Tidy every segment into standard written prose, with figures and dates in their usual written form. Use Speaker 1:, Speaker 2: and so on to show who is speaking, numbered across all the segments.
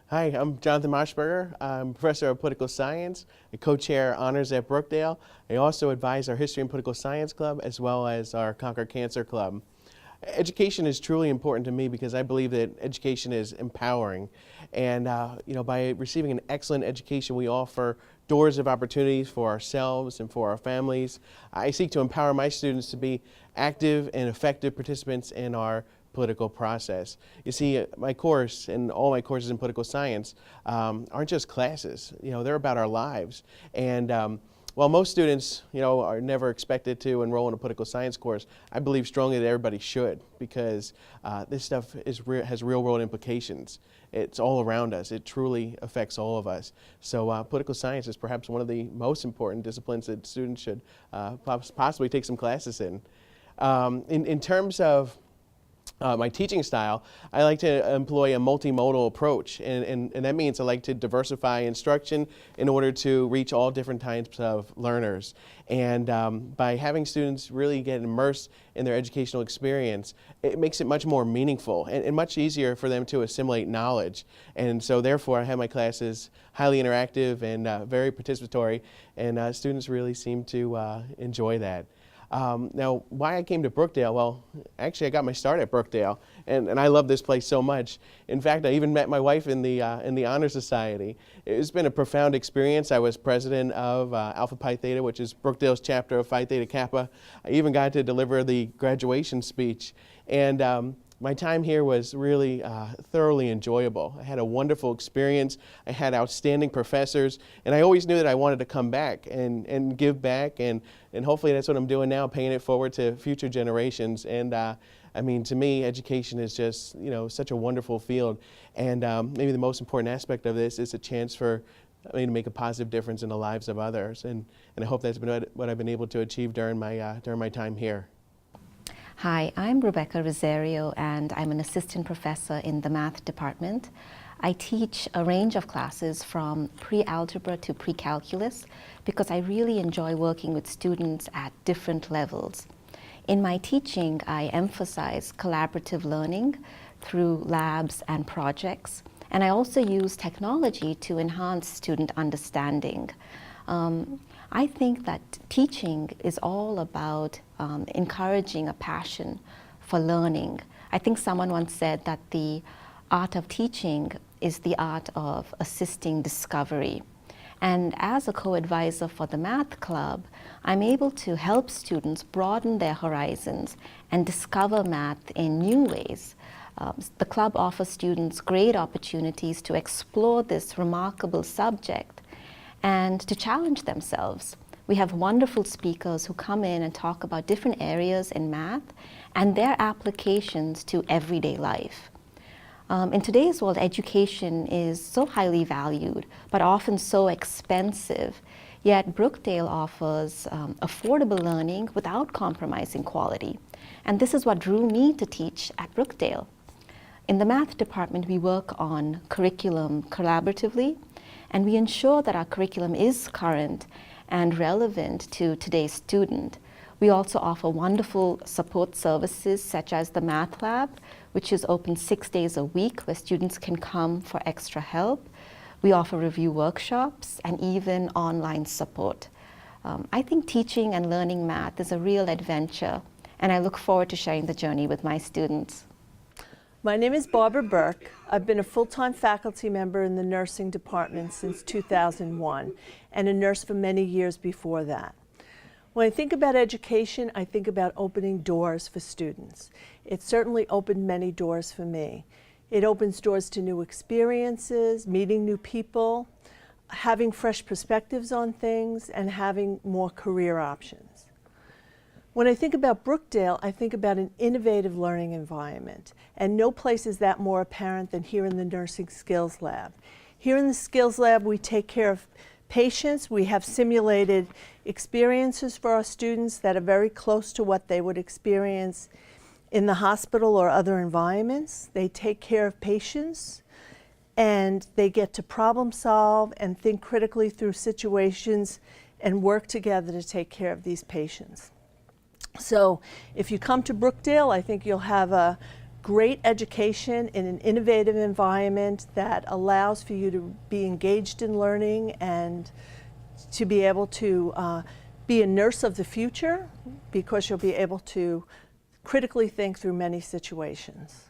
Speaker 1: Hi, I'm Jonathan Moshberger. I'm professor of political science. I co-chair honors at Brookdale. I also advise our History and Political Science Club as well as our Conquer Cancer Club. Education is truly important to me because I believe that education is empowering. And by receiving an excellent education, we offer doors of opportunities for ourselves and for our families. I seek to empower my students to be active and effective participants in our political process. You see, my course and all my courses in political science aren't just classes. They're about our lives. And while most students, are never expected to enroll in a political science course, I believe strongly that everybody should, because this stuff has real-world implications. It's all around us. It truly affects all of us. So political science is perhaps one of the most important disciplines that students should possibly take some classes in. In terms of my teaching style, I like to employ a multimodal approach, and that means I like to diversify instruction in order to reach all different types of learners. And by having students really get immersed in their educational experience, it makes it much more meaningful and much easier for them to assimilate knowledge. And so therefore I have my classes highly interactive and very participatory, and students really seem to enjoy that. Now, why I came to Brookdale? Well, actually, I got my start at Brookdale, and I love this place so much. In fact, I even met my wife in the Honor Society. It's been a profound experience. I was president of Alpha Pi Theta, which is Brookdale's chapter of Phi Theta Kappa. I even got to deliver the graduation speech, and my time here was really thoroughly enjoyable. I had a wonderful experience. I had outstanding professors, and I always knew that I wanted to come back and give back, and hopefully that's what I'm doing now, paying it forward to future generations. And I mean, to me, education is just, such a wonderful field. And maybe the most important aspect of this is a chance for me to make a positive difference in the lives of others. And I hope that's been what I've been able to achieve during my time here.
Speaker 2: Hi, I'm Rebecca Rosario, and I'm an assistant professor in the math department. I teach a range of classes from pre-algebra to pre-calculus because I really enjoy working with students at different levels. In my teaching, I emphasize collaborative learning through labs and projects, and I also use technology to enhance student understanding. I think that teaching is all about encouraging a passion for learning. I think someone once said that the art of teaching is the art of assisting discovery. And as a co-advisor for the Math Club, I'm able to help students broaden their horizons and discover math in new ways. The club offers students great opportunities to explore this remarkable subject and to challenge themselves. We have wonderful speakers who come in and talk about different areas in math and their applications to everyday life. In today's world, education is so highly valued, but often so expensive. Yet Brookdale offers affordable learning without compromising quality. And this is what drew me to teach at Brookdale. In the math department, we work on curriculum collaboratively, and we ensure that our curriculum is current and relevant to today's student. We also offer wonderful support services such as the Math Lab, which is open 6 days a week where students can come for extra help. We offer review workshops and even online support. I think teaching and learning math is a real adventure, and I look forward to sharing the journey with my students.
Speaker 3: My name is Barbara Burke. I've been a full-time faculty member in the nursing department since 2001 and a nurse for many years before that. When I think about education, I think about opening doors for students. It certainly opened many doors for me. It opens doors to new experiences, meeting new people, having fresh perspectives on things, and having more career options. When I think about Brookdale, I think about an innovative learning environment, and no place is that more apparent than here in the Nursing Skills Lab. Here in the Skills Lab, we take care of patients. We have simulated experiences for our students that are very close to what they would experience in the hospital or other environments. They take care of patients, and they get to problem solve and think critically through situations and work together to take care of these patients. So if you come to Brookdale, I think you'll have a great education in an innovative environment that allows for you to be engaged in learning and to be able to be a nurse of the future, because you'll be able to critically think through many situations.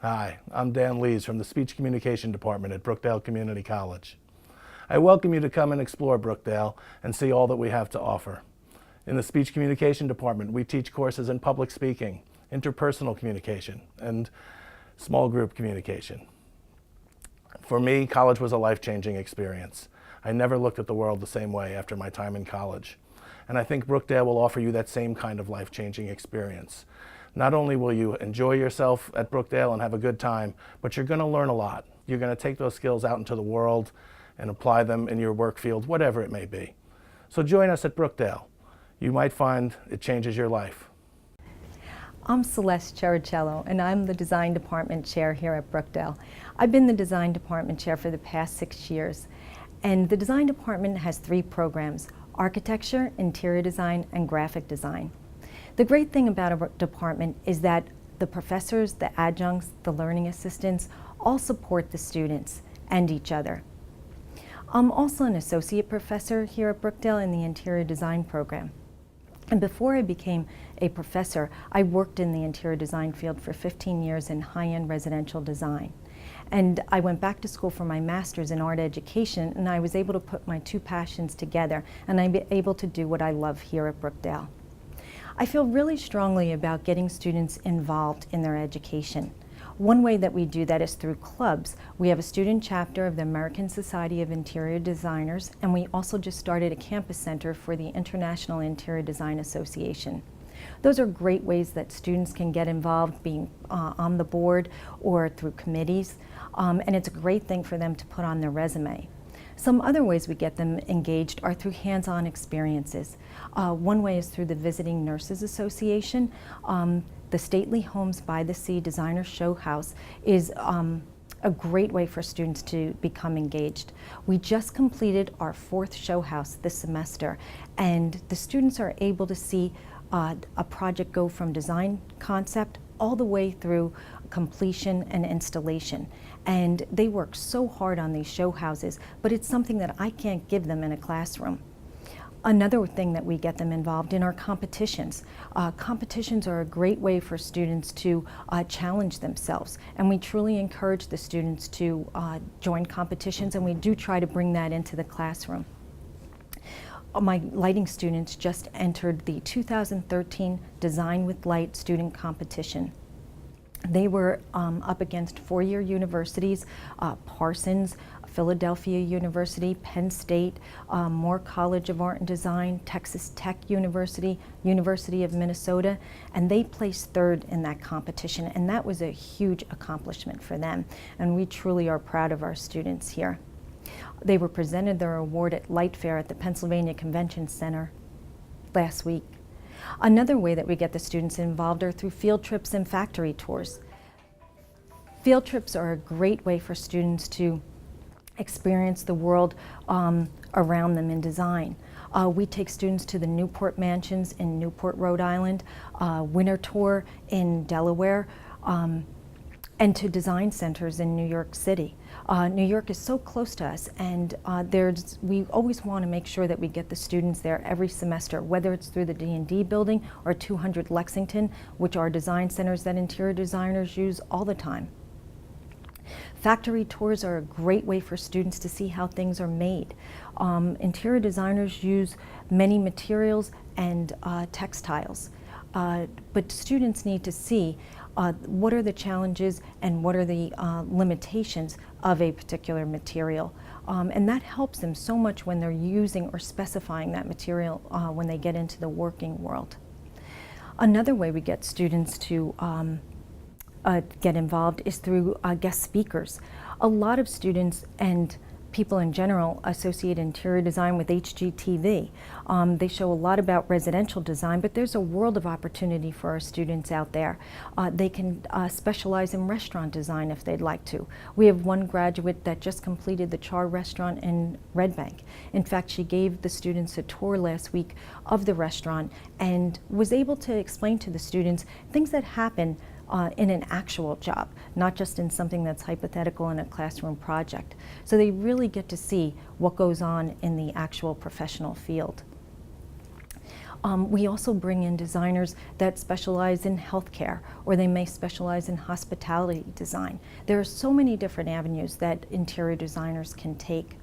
Speaker 4: Hi, I'm Dan Lees from the Speech Communication Department at Brookdale Community College. I welcome you to come and explore Brookdale and see all that we have to offer. In the Speech Communication Department, we teach courses in public speaking, interpersonal communication, and small group communication. For me, college was a life-changing experience. I never looked at the world the same way after my time in college. And I think Brookdale will offer you that same kind of life-changing experience. Not only will you enjoy yourself at Brookdale and have a good time, but you're going to learn a lot. You're going to take those skills out into the world and apply them in your work field, whatever it may be. So join us at Brookdale. You might find it changes your life.
Speaker 5: I'm Celeste Chericello, and I'm the Design Department Chair here at Brookdale. I've been the Design Department Chair for the past 6 years, and the Design Department has 3 programs: Architecture, Interior Design, and Graphic Design. The great thing about our department is that the professors, the adjuncts, the learning assistants all support the students and each other. I'm also an associate professor here at Brookdale in the Interior Design program. And before I became a professor, I worked in the interior design field for 15 years in high-end residential design. And I went back to school for my master's in art education, and I was able to put my 2 passions together, and I'm able to do what I love here at Brookdale. I feel really strongly about getting students involved in their education. One way that we do that is through clubs. We have a student chapter of the American Society of Interior Designers, and we also just started a campus center for the International Interior Design Association. Those are great ways that students can get involved, being on the board or through committees, and it's a great thing for them to put on their resume. Some other ways we get them engaged are through hands-on experiences. One way is through the Visiting Nurses Association. The Stately Homes by the Sea Designer Show House is a great way for students to become engaged. We just completed our 4th show house this semester, and the students are able to see a project go from design concept all the way through completion and installation. And they work so hard on these show houses, but it's something that I can't give them in a classroom. Another thing that we get them involved in are competitions. Competitions are a great way for students to challenge themselves, and we truly encourage the students to join competitions, and we do try to bring that into the classroom. My lighting students just entered the 2013 Design with Light student competition. They were up against 4-year universities, Parsons, Philadelphia University, Penn State, Moore College of Art and Design, Texas Tech University, University of Minnesota, and they placed 3rd in that competition, and that was a huge accomplishment for them, and we truly are proud of our students here. They were presented their award at Light Fair at the Pennsylvania Convention Center last week. Another way that we get the students involved are through field trips and factory tours. Field trips are a great way for students to experience the world around them in design. We take students to the Newport Mansions in Newport, Rhode Island, Winter Tour in Delaware, and to design centers in New York City. New York is so close to us, and we always want to make sure that we get the students there every semester, whether it's through the D&D building or 200 Lexington, which are design centers that interior designers use all the time. Factory tours are a great way for students to see how things are made. Interior designers use many materials and textiles, but students need to see what are the challenges and what are the limitations of a particular material. And that helps them so much when they're using or specifying that material when they get into the working world. Another way we get students to get involved is through guest speakers. A lot of students and people in general associate interior design with HGTV. They show a lot about residential design, but there's a world of opportunity for our students out there. They can specialize in restaurant design if they'd like to. We have one graduate that just completed the Char restaurant in Red Bank. In fact, she gave the students a tour last week of the restaurant and was able to explain to the students things that happen in an actual job, not just in something that's hypothetical in a classroom project. So they really get to see what goes on in the actual professional field. We also bring in designers that specialize in healthcare, or they may specialize in hospitality design. There are so many different avenues that interior designers can take.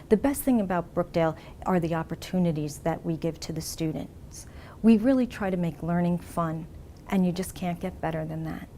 Speaker 5: The best thing about Brookdale are the opportunities that we give to the students. We really try to make learning fun, and you just can't get better than that.